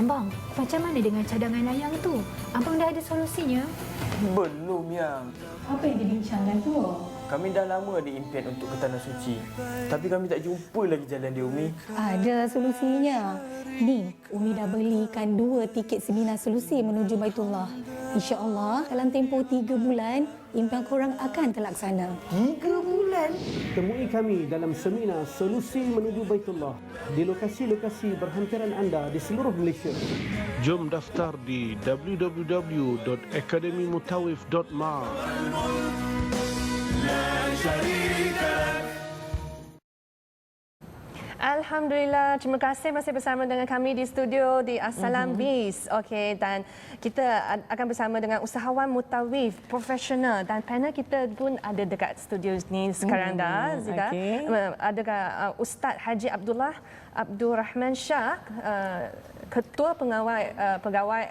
Abang, macam mana dengan cadangan ayam tu? Abang dah ada solusinya? Belum, Yang. Apa yang dibincangkan tu? Kami dah lama ada impian untuk ke Tanah Suci. Tapi kami tak jumpa lagi jalan dia, Umi. Ada solusinya. Ni, Umi dah belikan 2 tiket seminar solusi menuju Baitullah. InsyaAllah, dalam tempoh 3 bulan, impian korang akan terlaksana. 3 bulan? Temui kami dalam seminar Solusi Menuju Baitullah di lokasi-lokasi berhantaran anda di seluruh Malaysia. Jom daftar di www.akademimutawif.ma. Alhamdulillah, terima kasih masih bersama dengan kami di studio di Assalam Biz. Okey, dan kita akan bersama dengan usahawan mutawif profesional dan panel kita pun ada dekat studio ni sekarang dah. Zika. Okay. Ada Ustaz Haji Abdullah Abdul Rahman Shah, Ketua Pegawai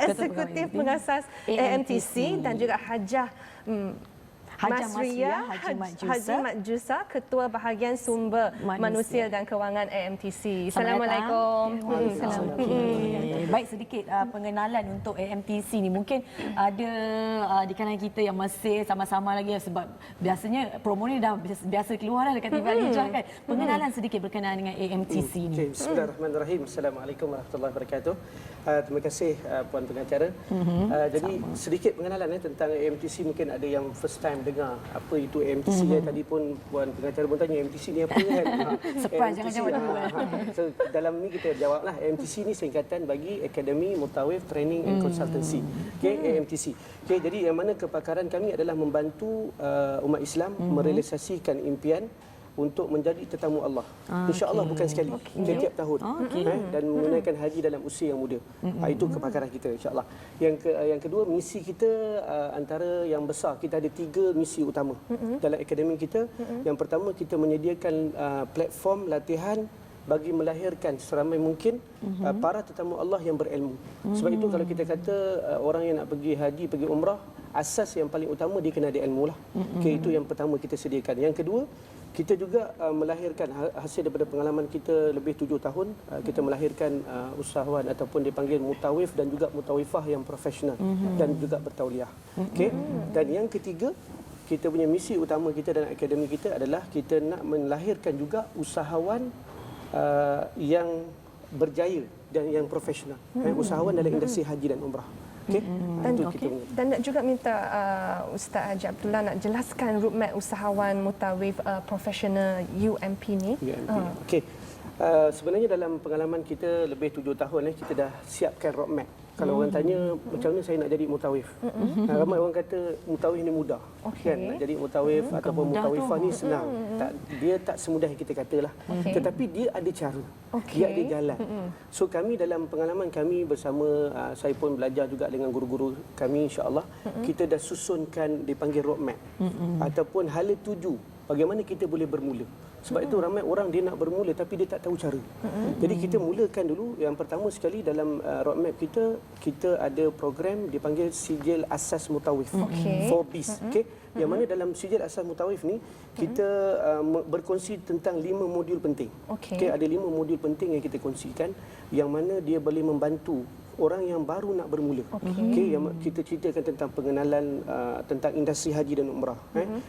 Eksekutif Pengasas AMTC dan juga Hajah Masriyah Haji Mat Jusa, Ketua Bahagian Sumber Manusia dan Kewangan AMTC. Assalamualaikum. Baik, sedikit pengenalan untuk AMTC ni. Mungkin ada di kalangan kita yang masih sama-sama lagi sebab biasanya promo ni dah biasa keluar dah dekat TV Al-Hijrah kan. Pengenalan sedikit berkenaan dengan AMTC ni. Okay, bismillahirrahmanirrahim. Assalamualaikum warahmatullahi wabarakatuh. Terima kasih Puan Pengacara. Jadi sedikit pengenalan tentang AMTC, mungkin ada yang first time dengar apa itu AMTC. Tadi pun Puan Pengacara pun tanya AMTC ni apa kan. Surprise, jangan jawab dulu. So dalam ni kita jawablah, AMTC ni singkatan bagi Academy Mutawif Training and Consultancy. Okey, AMTC. Okey, jadi yang mana kepakaran kami adalah membantu umat Islam merealisasikan impian untuk menjadi tetamu Allah. InsyaAllah bukan sekali, setiap tahun. Dan menunaikan haji dalam usia yang muda. Itu kepakaran kita, insyaAllah. Yang kedua, misi kita antara yang besar. Kita ada 3 misi utama dalam akademi kita. Yang pertama, kita menyediakan platform latihan bagi melahirkan seramai mungkin para tetamu Allah yang berilmu. Sebab itu kalau kita kata orang yang nak pergi haji, pergi umrah, asas yang paling utama dia kena ada ilmu lah. Okay, itu yang pertama kita sediakan. Yang kedua, kita juga melahirkan hasil daripada pengalaman kita lebih 7 tahun, kita melahirkan usahawan ataupun dipanggil mutawif dan juga mutawifah yang profesional dan juga bertauliah. Okay? Dan yang ketiga, kita punya misi utama kita dalam akademi kita adalah kita nak melahirkan juga usahawan yang berjaya dan yang profesional. Usahawan dalam industri haji dan umrah. Okay? Dan nak juga minta Ustaz Haji Abdullah nak jelaskan roadmap usahawan mutawif profesional UMP ni. Okey. Sebenarnya dalam pengalaman kita lebih 7 tahun kita dah siapkan roadmap. Kalau orang tanya macam mana saya nak jadi mutawif, ramai orang kata mutawif ni mudah, kan? Nak jadi mutawif ataupun mutawifah ni senang. Dia tak semudah yang kita katalah. Tetapi dia ada cara, dia ada jalan. So kami dalam pengalaman kami bersama, saya pun belajar juga dengan guru-guru kami, insya-Allah kita dah susunkan dipanggil roadmap ataupun hala tuju bagaimana kita boleh bermula. Sebab itu ramai orang dia nak bermula tapi dia tak tahu cara. Jadi kita mulakan dulu, yang pertama sekali dalam roadmap kita, kita ada program dipanggil Sijil Asas Mutawif. 4Bs. Okay? Yang mana dalam Sijil Asas Mutawif ni kita berkongsi tentang 5 modul penting. Okay, ada 5 modul penting yang kita kongsikan yang mana dia boleh membantu orang yang baru nak bermula. Okay, yang kita ceritakan tentang pengenalan tentang industri haji dan umrah.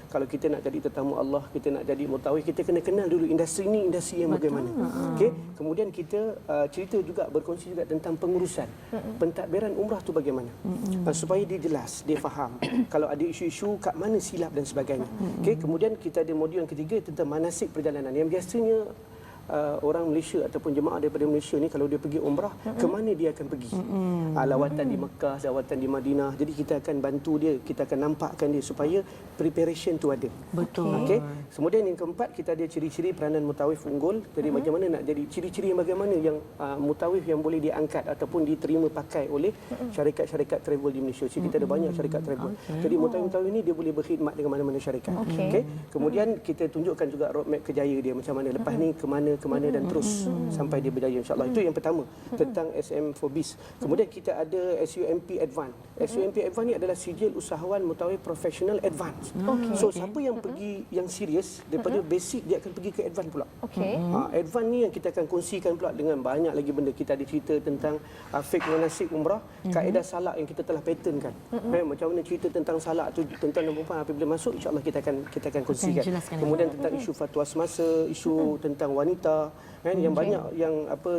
Kalau kita nak jadi tetamu Allah, kita nak jadi mutawif, kita kena kenal dulu industri ni, industri yang bagaimana. Okay, kemudian kita cerita juga, berkongsi juga tentang pengurusan pentadbiran umrah tu bagaimana. Supaya dia jelas, dia faham. Kalau ada isu-isu kat mana silap dan sebagainya. Okay, kemudian kita ada modul yang ketiga tentang manasik perjalanan yang biasanya orang Malaysia ataupun jemaah daripada Malaysia ni kalau dia pergi umrah, ke mana dia akan pergi? Lawatan di Mekah, lawatan di Madinah. Jadi kita akan bantu dia, kita akan nampakkan dia supaya preparation tu ada. Betul. Okey. Kemudian yang keempat, kita ada ciri-ciri peranan mutawif unggul. Jadi bagaimana nak jadi ciri-ciri yang bagaimana yang mutawif yang boleh diangkat ataupun diterima pakai oleh syarikat-syarikat travel di Malaysia. Jadi kita ada banyak syarikat travel. Jadi mutawif ni dia boleh berkhidmat dengan mana-mana syarikat. Okey. Kemudian kita tunjukkan juga roadmap kejaya dia macam mana. Lepas ni ke mana ke mana dan terus sampai dia berjaya insya-Allah. Itu yang pertama tentang SM4BIS. Kemudian kita ada SUMP Advance. SUMP Advance ni adalah sijil usahawan mutawif profesional advance. So siapa yang pergi yang serius daripada basic dia akan pergi ke advance pula. Advance ni yang kita akan kongsikan pula dengan banyak lagi benda. Kita ada cerita tentang fiqh manasik umrah, kaedah salak yang kita telah patternkan. Macam mana cerita tentang salak tu tentang perempuan apabila masuk insya-Allah kita akan kongsikan. Kemudian tentang isu fatwa semasa, isu tentang wanita yang banyak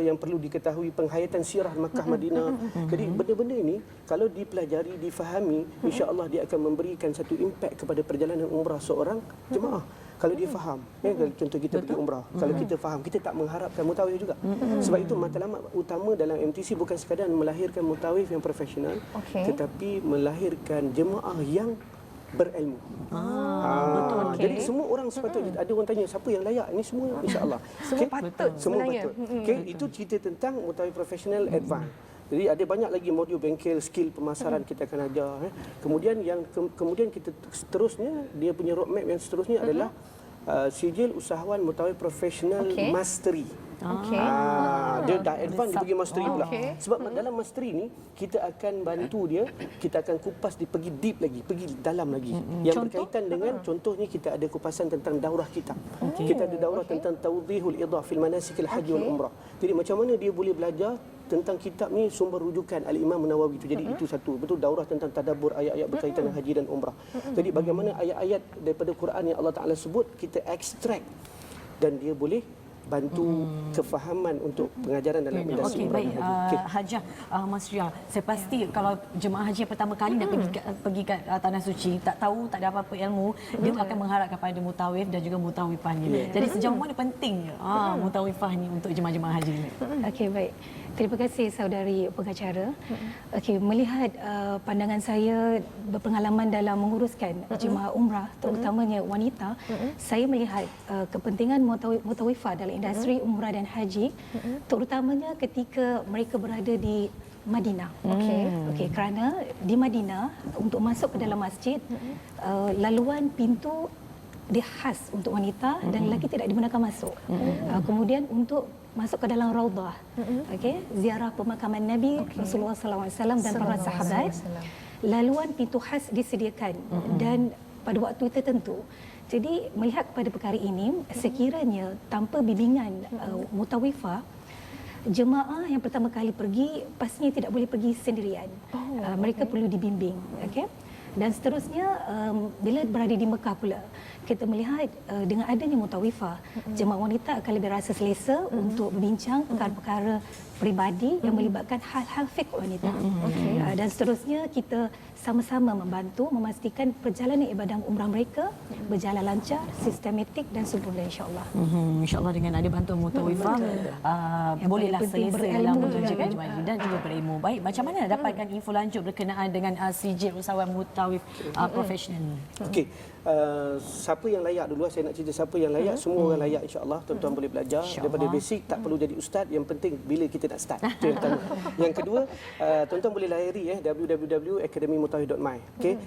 yang perlu diketahui, penghayatan sirah Makkah Madinah. Jadi benda-benda ini kalau dipelajari, difahami, insya-Allah dia akan memberikan satu impak kepada perjalanan umrah seorang jemaah. Kalau dia faham, contoh kita pergi umrah, kalau kita faham, kita tak mengharapkan mutawif juga. Sebab itu matlamat utama dalam MTC bukan sekadar melahirkan mutawif yang profesional, tetapi melahirkan jemaah yang berilmu. Betul. Jadi semua orang sepatutnya, ada orang tanya siapa yang layak, ini semua insya-Allah. Semua patut semua sebenarnya. patut. Itu cerita tentang mutawif profesional advance. Jadi ada banyak lagi modul bengkel, skill pemasaran kita akan ajar. Kemudian kemudian kita seterusnya, dia punya roadmap yang seterusnya adalah sijil usahawan mutawif profesional mastery. Dia dah advance, dia pergi mastery pula. Sebab dalam mastery ni kita akan bantu dia, kita akan kupas dia pergi deep lagi, pergi dalam lagi. Yang berkaitan dengan contohnya kita ada kupasan tentang daurah kitab. Kita ada daurah tentang tawdihul idah fil manasikil haji wal umrah. Jadi macam mana dia boleh belajar tentang kitab ni, sumber rujukan Al-Imam Nawawi itu. Jadi itu satu, betul daurah tentang tadabbur ayat-ayat berkaitan dengan haji dan umrah. Jadi bagaimana ayat-ayat daripada Quran yang Allah Taala sebut kita ekstrak dan dia boleh bantu kefahaman untuk pengajaran dalam industri umrah. Baik, Hajah Mas Ria, saya pasti kalau jemaah haji yang pertama kali nak pergi ke Tanah Suci, tak tahu, tak ada apa-apa ilmu, dia akan mengharap kepada mutawif dan juga mutawifah ni. Jadi sejauh mana penting mutawifah ni untuk jemaah-jemaah haji ni? Okey, baik. Terima kasih saudari pengacara. Okey, melihat pandangan saya berpengalaman dalam menguruskan jemaah umrah, terutamanya wanita, saya melihat kepentingan mutawifah dalam industri umrah dan haji, terutamanya ketika mereka berada di Madinah. Okey, kerana di Madinah untuk masuk ke dalam masjid, laluan pintu dia khas untuk wanita dan lelaki tidak dibenarkan masuk. Kemudian untuk masuk ke dalam raudhah, ziarah pemakaman Nabi Rasulullah SAW dan para sahabat, laluan pintu khas disediakan dan pada waktu tertentu. Jadi melihat kepada perkara ini, sekiranya tanpa bimbingan mutawifah, jemaah yang pertama kali pergi pastinya tidak boleh pergi sendirian. Mereka perlu dibimbing. Dan seterusnya, bila berada di Mekah pula, kita melihat dengan adanya mutawifah, jemaah wanita akan lebih rasa selesa untuk berbincang perkara-perkara peribadi yang melibatkan hal-hal fiqh wanita. Dan seterusnya, kita sama-sama membantu memastikan perjalanan ibadah umrah mereka berjalan lancar, sistematik dan sempurna insya-Allah. Insya-Allah dengan ada bantuan mutawifah bolehlah selesa dalam menunjukkan jemaah haji dan juga berilmu. Baik, macam mana dapatkan info lanjut berkenaan dengan sijil usahawan mutawif profesional ni? Okey. Siapa yang layak dulu, saya nak cerita siapa yang layak. Semua orang layak insya-Allah. Tuan-tuan boleh belajar daripada basic, tak perlu jadi ustaz, yang penting bila kita nak start. Itu yang pertama. Yang kedua, tuan-tuan boleh layari www.academymutawif.my. Okey.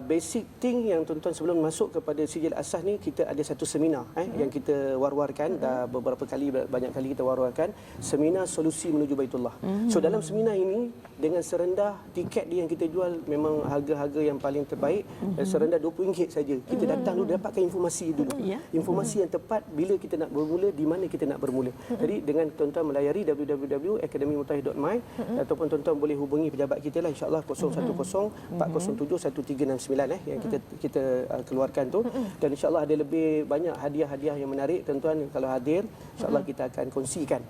Basic thing yang tuan-tuan sebelum masuk kepada sijil asas ni, kita ada satu seminar yang kita war-warkan, dah beberapa kali, banyak kali kita war-warkan, seminar solusi menuju Baitullah. So dalam seminar ini dengan serendah tiket dia yang kita jual memang harga-harga yang paling terbaik, serendah RM20 saja. Kita datang dulu dapatkan informasi dulu. Informasi yang tepat bila kita nak bermula, di mana kita nak bermula. Jadi dengan tuan-tuan melayari www.academymutawif.my ataupun tuan-tuan boleh hubungi pejabat kita lah insya-Allah 010-407-1369 yang kita keluarkan tu, dan insya-Allah ada lebih banyak hadiah-hadiah yang menarik. Tuan-tuan kalau hadir insya-Allah kita akan kongsikan.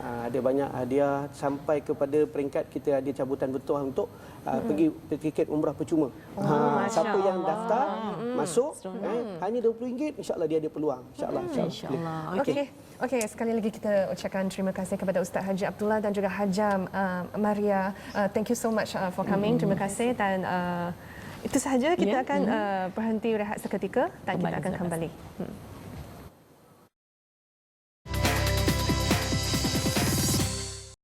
Ada banyak hadiah sampai kepada peringkat kita ada cabutan bertuah untuk pergi tiket umrah percuma. Siapa yang daftar masuk hanya RM20, insya-Allah dia ada peluang. Insya-Allah. Okey, sekali lagi kita ucapkan terima kasih kepada Ustaz Haji Abdullah dan juga Hajam Maria. Thank you so much for coming. Terima kasih, dan itu sahaja. Kita akan berhenti rehat seketika dan kita akan kembali.